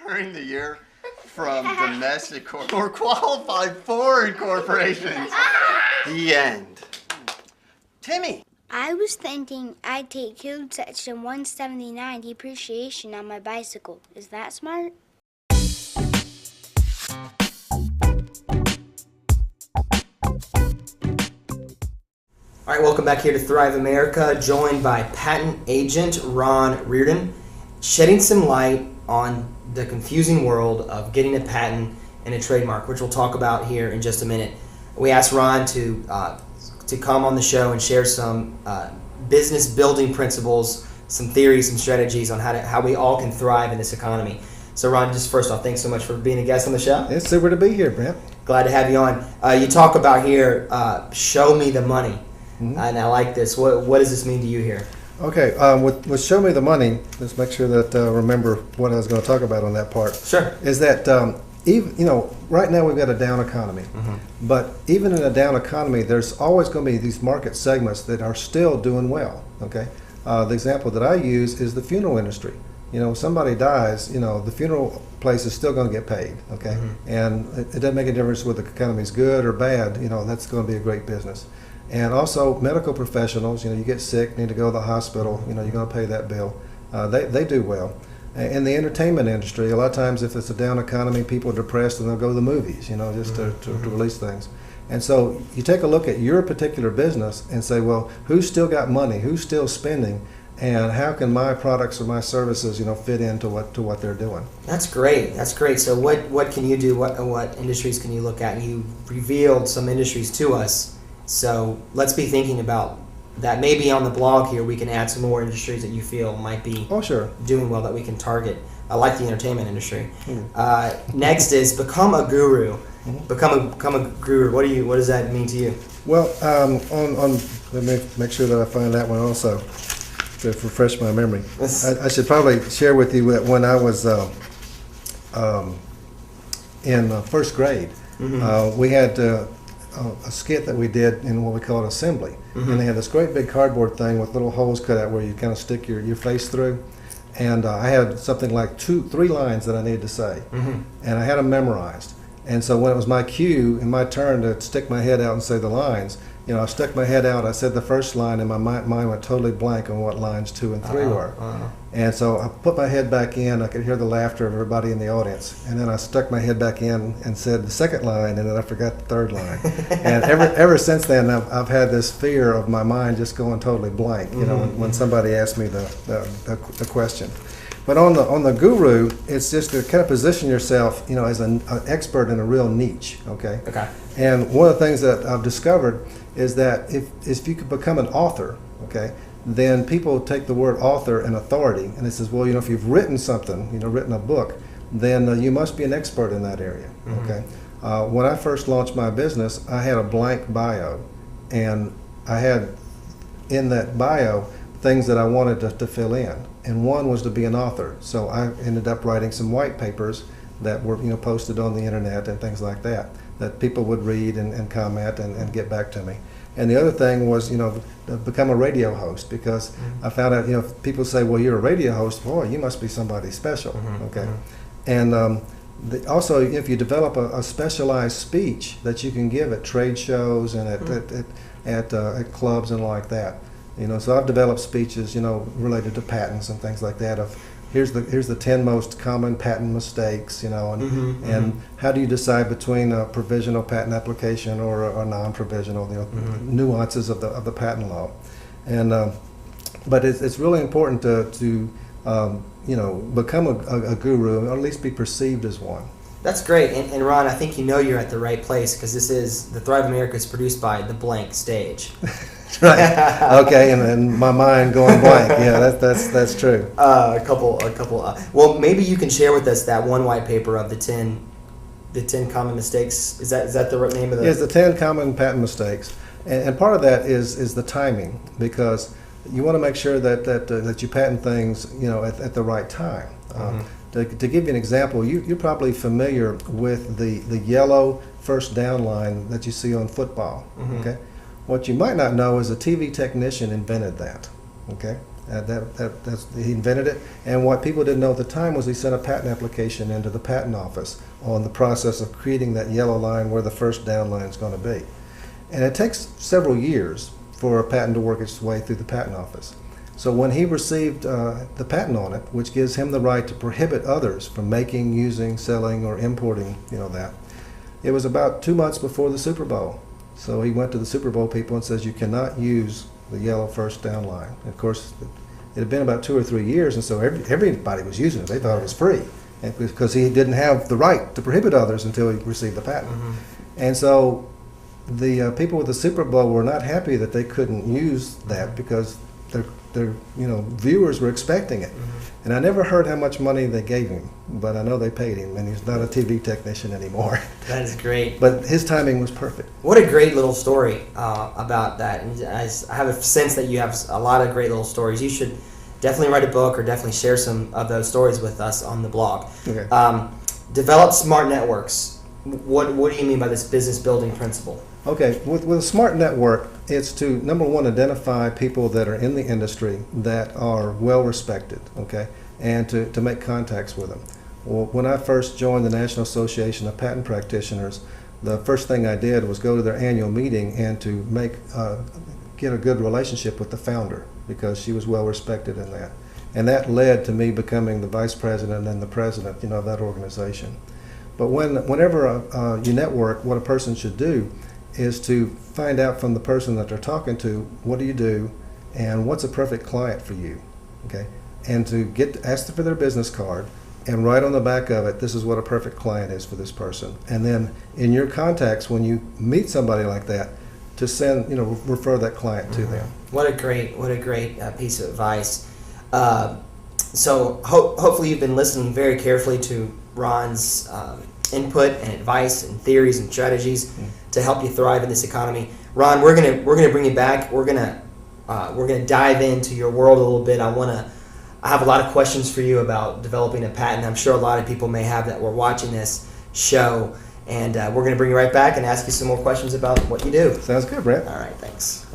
during the year from domestic or qualified foreign corporations. The end. Timmy. I was thinking I'd take code section 179 depreciation on my bicycle. Is that smart? All right, welcome back here to Thrive America, joined by patent agent Ron Reardon, shedding some light on the confusing world of getting a patent and a trademark, which we'll talk about here in just a minute. We asked Ron to come on the show and share some business building principles, some theories, some strategies on how we all can thrive in this economy. So Ron, just first off, thanks so much for being a guest on the show. It's super to be here, Brent. Glad to have you on. You talk about here, show me the money. And I like this. What does this mean to you here? Okay, with Show Me the Money, let's make sure that remember what I was going to talk about on that part. Sure. Is that even right now we've got a down economy, but even in a down economy, there's always going to be these market segments that are still doing well. Okay, the example that I use is the funeral industry. Somebody dies, the funeral place is still going to get paid. Okay, and it doesn't make a difference whether the economy is good or bad. That's going to be a great business. And also medical professionals, you get sick, need to go to the hospital, you're going to pay that bill. They do well. In the entertainment industry, a lot of times if it's a down economy, people are depressed and they'll go to the movies, just to release things. And so you take a look at your particular business and say, well, who's still got money? Who's still spending? And how can my products or my services, fit into what they're doing? That's great. That's great. So what can you do? What industries can you look at? You revealed some industries to us. So let's be thinking about that. Maybe on the blog here we can add some more industries that you feel might be doing well that we can target. I like the entertainment industry. Next is become a guru. Become a guru. What does that mean to you? Well, let me make sure that I find that one also to refresh my memory. I should probably share with you that when I was in first grade, we had a skit that we did in what we call an assembly, and they had this great big cardboard thing with little holes cut out where you kind of stick your face through, and I had something like 3 lines that I needed to say, and I had them memorized. And so when it was my cue and my turn to stick my head out and say the lines, I stuck my head out, I said the first line, and my mind went totally blank on what lines 2 and 3 were. And so I put my head back in, I could hear the laughter of everybody in the audience, and then I stuck my head back in and said the second line, and then I forgot the third line. And ever since then, I've had this fear of my mind just going totally blank, when somebody asks me the question. But on the guru, it's just to kind of position yourself, as an expert in a real niche, okay? Okay. And one of the things that I've discovered is that if you could become an author, okay, then people take the word author and authority, and it says, well, if you've written something, written a book, then you must be an expert in that area, okay? When I first launched my business, I had a blank bio, and I had in that bio things that I wanted to fill in, and one was to be an author. So I ended up writing some white papers that were posted on the internet and things like that people would read and comment and get back to me. And the other thing was, to become a radio host, because I found out, people say, well, you're a radio host, boy, you must be somebody special, okay? And also, if you develop a specialized speech that you can give at trade shows and at clubs and like that, so I've developed speeches, related to patents and things like that. Of here's the 10 most common patent mistakes, and how do you decide between a provisional patent application or a non-provisional, nuances of the patent law, and but it's really important to become a guru, or at least be perceived as one. That's great. And Ron, I think you're at the right place, because this is the Thrive America is produced by The Blank Stage. Right. Okay, and my mind going blank. Yeah, that's true. A couple. Well, maybe you can share with us that one white paper of the 10 common mistakes. Is that the right name of the? Yes, the 10 common patent mistakes, and part of that is the timing, because you want to make sure that you patent things at the right time. To give you an example, you're probably familiar with the yellow first down line that you see on football. Okay. What you might not know is a TV technician invented that, okay? He invented it, and what people didn't know at the time was he sent a patent application into the patent office on the process of creating that yellow line where the first down line is going to be. And it takes several years for a patent to work its way through the patent office. So when he received the patent on it, which gives him the right to prohibit others from making, using, selling, or importing, that, it was about 2 months before the Super Bowl. So he went to the Super Bowl people and says, you cannot use the yellow first down line. And of course, it had been about 2 or 3 years, and so everybody was using it. They thought it was free, and because he didn't have the right to prohibit others until he received the patent. And so the people with the Super Bowl were not happy that they couldn't use that because their viewers were expecting it. And I never heard how much money they gave him, but I know they paid him, and he's not a TV technician anymore. That is great. But his timing was perfect. What a great little story about that. And I have a sense that you have a lot of great little stories. You should definitely write a book or definitely share some of those stories with us on the blog. Okay. Develop smart networks. What do you mean by this business building principle? Okay, with a smart network, it's to, number one, identify people that are in the industry that are well respected, okay, and to make contacts with them. Well, when I first joined the National Association of Patent Practitioners, the first thing I did was go to their annual meeting and to get a good relationship with the founder, because she was well respected in that. And that led to me becoming the vice president and the president, of that organization. But whenever you network, what a person should do is to find out from the person that they're talking to, what do you do and what's a perfect client for you, okay? And to ask them for their business card and write on the back of it, this is what a perfect client is for this person. And then in your contacts, when you meet somebody like that, to send, refer that client to them. What a great piece of advice. So hopefully you've been listening very carefully to Ron's input and advice and theories and strategies to help you thrive in this economy. Ron, we're gonna bring you back. We're gonna dive into your world a little bit. I have a lot of questions for you about developing a patent. I'm sure a lot of people may have that were watching this show, and we're gonna bring you right back and ask you some more questions about what you do. Sounds good, Brett. All right, thanks.